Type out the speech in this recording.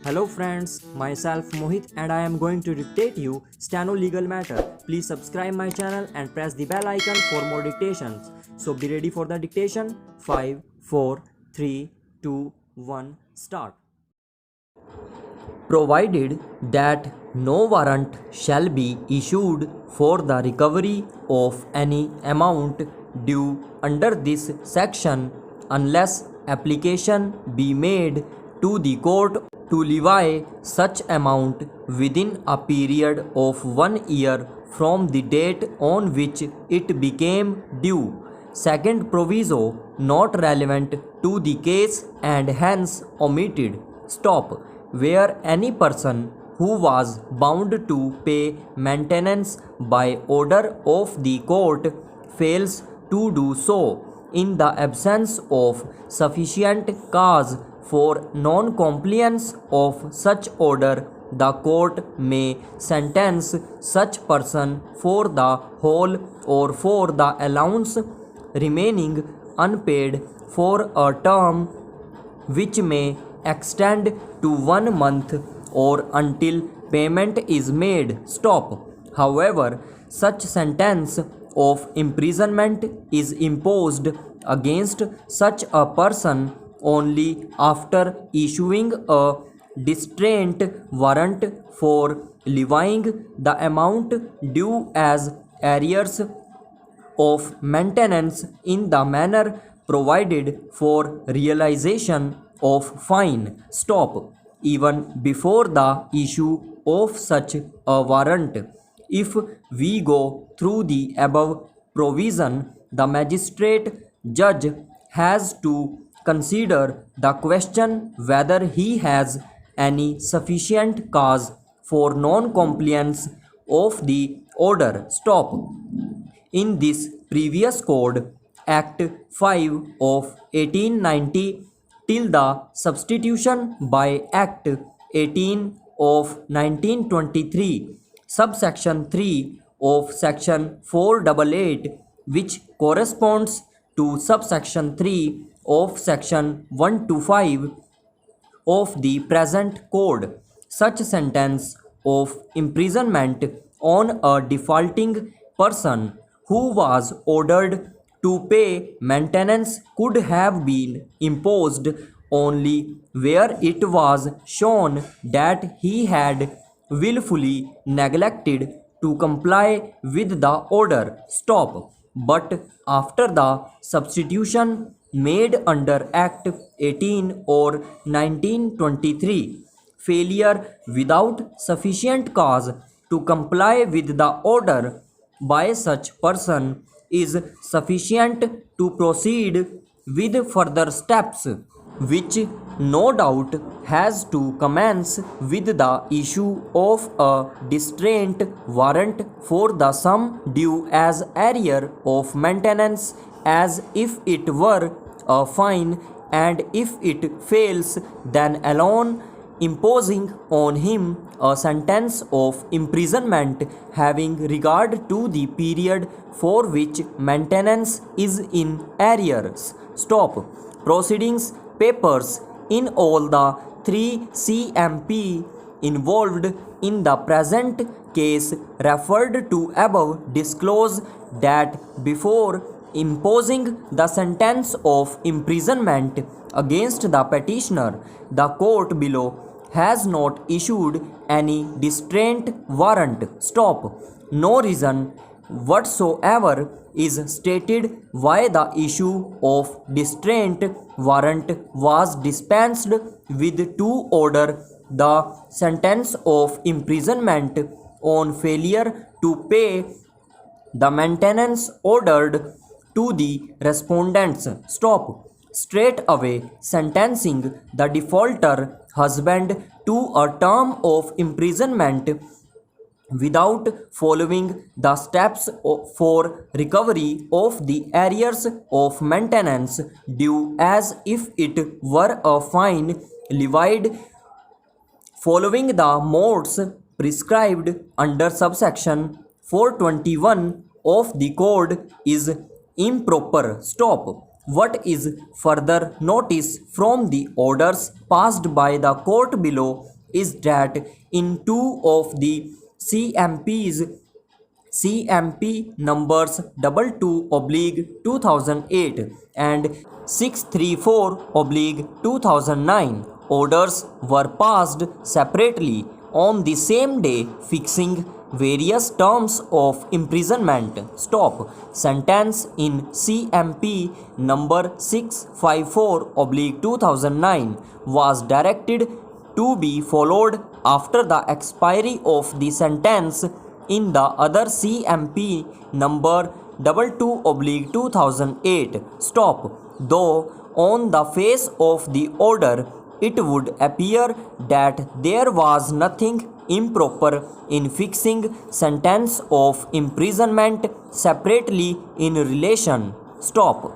Hello friends, myself Mohit and I am going to dictate you Steno Legal Matter. Please subscribe my channel and press the bell icon for more dictations. So be ready for the dictation. 5, 4, 3, 2, 1, start. Provided that no warrant shall be issued for the recovery of any amount due under this section unless application be made to the court to levy such amount within a period of 1 year from the date on which it became due. Second proviso not relevant to the case and hence omitted. Stop. Where any person who was bound to pay maintenance by order of the court fails to do so in the absence of sufficient cause for non-compliance of such order, the court may sentence such person for the whole or for the allowance remaining unpaid for a term which may extend to 1 month or until payment is made. Stop. However, such sentence of imprisonment is imposed against such a person only after issuing a distraint warrant for levying the amount due as arrears of maintenance in the manner provided for realization of fine. Stop. Even before the issue of such a warrant, if we go through the above provision, the magistrate judge has to consider the question whether he has any sufficient cause for non-compliance of the order. Stop. In this previous code, Act 5 of 1890 till the substitution by Act 18 of 1923, subsection 3 of section 488, which corresponds to subsection 3 of section 125 of the present code. Such sentence of imprisonment on a defaulting person who was ordered to pay maintenance could have been imposed only where it was shown that he had willfully neglected to comply with the order. Stop. But after the substitution made under Act 18 or 1923, failure without sufficient cause to comply with the order by such person is sufficient to proceed with further steps, which no doubt has to commence with the issue of a distraint warrant for the sum due as arrear of maintenance, as if it were a fine, and if it fails, then alone imposing on him a sentence of imprisonment having regard to the period for which maintenance is in arrears. Stop. Proceedings papers in all the 3 CMP involved in the present case referred to above disclose that before imposing the sentence of imprisonment against the petitioner, the court below has not issued any distraint warrant. Stop. No reason whatsoever is stated why the issue of distraint warrant was dispensed with to order the sentence of imprisonment on failure to pay the maintenance ordered to the respondents. Stop. Straight away sentencing the defaulter husband to a term of imprisonment without following the steps for recovery of the arrears of maintenance due as if it were a fine levied following the modes prescribed under subsection 421 of the code is improper. Stop. What is further notice from the orders passed by the court below is that in two of the CMPs CMP numbers 22/2008 and 634/2009 orders were passed separately on the same day fixing various terms of imprisonment. Stop. Sentence in CMP number 654/2009 was directed to be followed after the expiry of the sentence in the other CMP number 22/2008. Stop. Though on the face of the order it would appear that there was nothing improper in fixing sentence of imprisonment separately in relation. Stop.